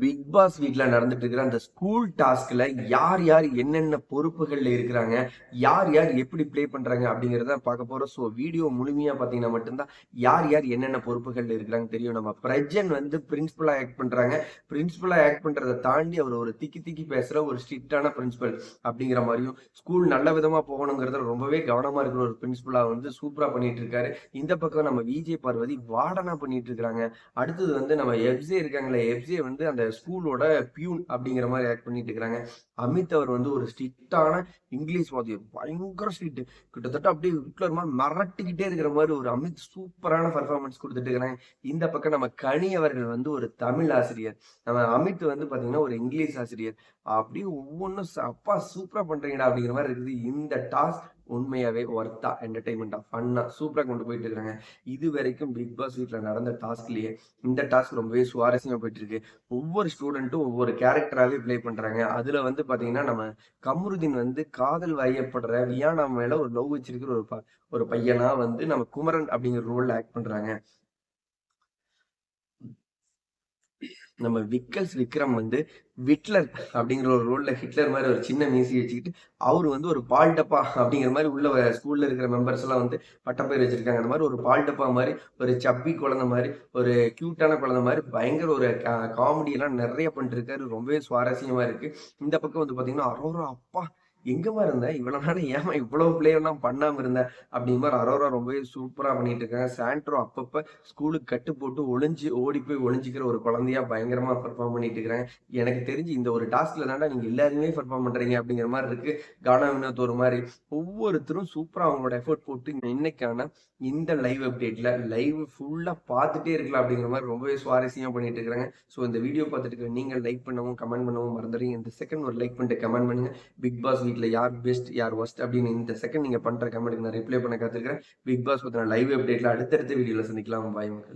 Big pass வீட்ல நடந்துட்டு இருக்கிற அந்த ஸ்கூல் டாஸ்க்ல யார் யார் என்னென்ன பொறுப்புகள்ல இருக்கிறாங்க, யார் யார் எப்படி ப்ளே பண்றாங்க அப்படிங்கிறத பார்க்க போறோம். ஸோ வீடியோ முழுமையா பார்த்தீங்கன்னா மட்டும்தான் யார் யார் என்னென்ன பொறுப்புகள்ல இருக்கிறாங்க தெரியும். நம்ம பிரஜன் வந்து பிரின்சிபலா ஆக்ட் பண்றாங்க. பிரின்சிபலா ஆக்ட் பண்றதை தாண்டி அவர் ஒரு திக்கி திக்கி பேசுற ஒரு ஸ்ட்ரிக்டான பிரின்சிபல் அப்படிங்கிற மாதிரியும், ஸ்கூல் நல்ல விதமா போகணுங்கிறதுல ரொம்பவே கவனமா இருக்கிற ஒரு பிரின்சிபலா வந்து சூப்பரா பண்ணிட்டு இருக்காரு. இந்த பக்கம் நம்ம விஜய் பார்வதி வார்டனா பண்ணிட்டு இருக்காங்க. அடுத்தது வந்து நம்ம எஃப்ஜே இருக்காங்களே, எஃப்ஜே வந்து அந்த ஸ்கூலோட பியூன் அப்படிங்கிற மாதிரி ஆக்ட் பண்ணிட்டு இருக்காங்க. அமித் அவர் வந்து ஒரு ஸ்ட்ரிக்டான இங்கிலீஷ் வாத்தியம், பயங்கர ஸ்ட்ரிக்ட், கிட்டத்தட்ட அப்படியே ஹிட்லர் மாதிரி மிரட்டிக்கிட்டே இருக்கிற மாதிரி ஒரு அமித் சூப்பரான பர்ஃபார்மன்ஸ் கொடுத்துட்டு இருக்கிறாங்க. இந்த பக்கம் நம்ம கனி அவர்கள் வந்து ஒரு தமிழ் ஆசிரியர், நம்ம அமித் வந்து பாத்தீங்கன்னா ஒரு இங்கிலீஷ் ஆசிரியர். அப்படியே ஒவ்வொன்றும் அப்பா சூப்பரா பண்றீங்கடா அப்படிங்கிற மாதிரி இருக்குது. இந்த டாஸ்க் உண்மையாவே ஒர்த்தா, என்டர்டைன்மெண்டா, ஃபன்னா, சூப்பரா கொண்டு போயிட்டு இருக்காங்க. இது வரைக்கும் பிக் பாஸ் வீட்ல நடந்த டாஸ்க்லயே இந்த டாஸ்க் ரொம்பவே சுவாரஸ்யமா போயிட்டு இருக்கு. ஒவ்வொரு ஸ்டூடெண்ட்டும் ஒவ்வொரு கேரக்டராவே ப்ளே பண்றாங்க. அதுல வந்து பாத்தீங்கன்னா நம்ம கமருதீன் வந்து காதல் வயப்படுற வியானா மேல ஒரு லவ் வச்சிருக்கிற ஒரு பையனா வந்து நம்ம குமரன் அப்படிங்கிற ரோல்ல ஆக்ட் பண்றாங்க. நம்ம விக்ரம் வந்து விட்லர் அப்படிங்கிற ஒரு ரோல்ல ஹிட்லர் மாதிரி ஒரு சின்ன மீசி வச்சுக்கிட்டு அவரு வந்து ஒரு பால் டப்பா அப்படிங்கிற மாதிரி உள்ள ஸ்கூல்ல இருக்கிற மெம்பர்ஸ் எல்லாம் வந்து பட்டப்பேர் வச்சிருக்காங்க. அந்த மாதிரி ஒரு பால் டப்பா மாதிரி, ஒரு சப்பி குழந்தை மாதிரி, ஒரு கியூட்டான குழந்தை மாதிரி பயங்கர ஒரு காமெடி எல்லாம் நிறைய பண்ணிட்டு இருக்காரு. ரொம்பவே சுவாரஸ்யமா இருக்கு. இந்த பக்கம் வந்து பாத்தீங்கன்னா அரோரா, அப்பா எங்கம்மா இருந்த இவ்வளவு நேரம், ஏமா இவ்வளவு பிளே எல்லாம் பண்ணாம இருந்த அப்படிங்கிற மாதிரி அரோரா ரொம்பவே சூப்பரா பண்ணிட்டு இருக்காங்க. சாண்ட்ரோ அப்பப்ப ஸ்கூலுக்கு கட்டு போட்டு ஒளிஞ்சு ஓடி போய் ஒளிஞ்சிக்கிற ஒரு குழந்தையா பயங்கரமா பெர்ஃபார்ம் பண்ணிட்டு இருக்கிறாங்க. எனக்கு தெரிஞ்சு இந்த ஒரு டாஸ்க்ல தாண்டா நீங்க எல்லாருமே பெர்ஃபார்ம் பண்றீங்க அப்படிங்கிற மாதிரி இருக்கு. கானா வினோத் ஒரு மாதிரி ஒவ்வொருத்தரும் சூப்பரா அவங்களோட எஃபர்ட் போட்டு இன்னைக்கான இந்த லைவ் அப்டேட்ல லைவ் ஃபுல்லா பார்த்துட்டே இருக்கலாம் அப்படிங்கிற மாதிரி ரொம்பவே சுவாரஸ்யமா பண்ணிட்டு இருக்காங்க. ஸோ இந்த வீடியோ பார்த்துட்டு இருக்க நீங்க லைக் பண்ணவும் கமெண்ட் பண்ணவும் மறந்துடுறீங்க. இந்த செகண்ட் ஒரு லைக் பண்ணிட்டு கமெண்ட் பண்ணுங்க. பிக் பாஸ் வீட்ல யார் பெஸ்ட் யார் ஒஸ்ட் அப்படின்னு இந்த செகண்ட் நீங்க பண்ற கமெண்ட்டுக்கு நான் ரிப்ளை பண்ண காத்திருக்கிறேன். பிக் பாஸ் பத்தின லைவ் அப்டேட்ல அடுத்தடுத்த வீடியோல சந்திக்கலாம். பாய் மக்கள்.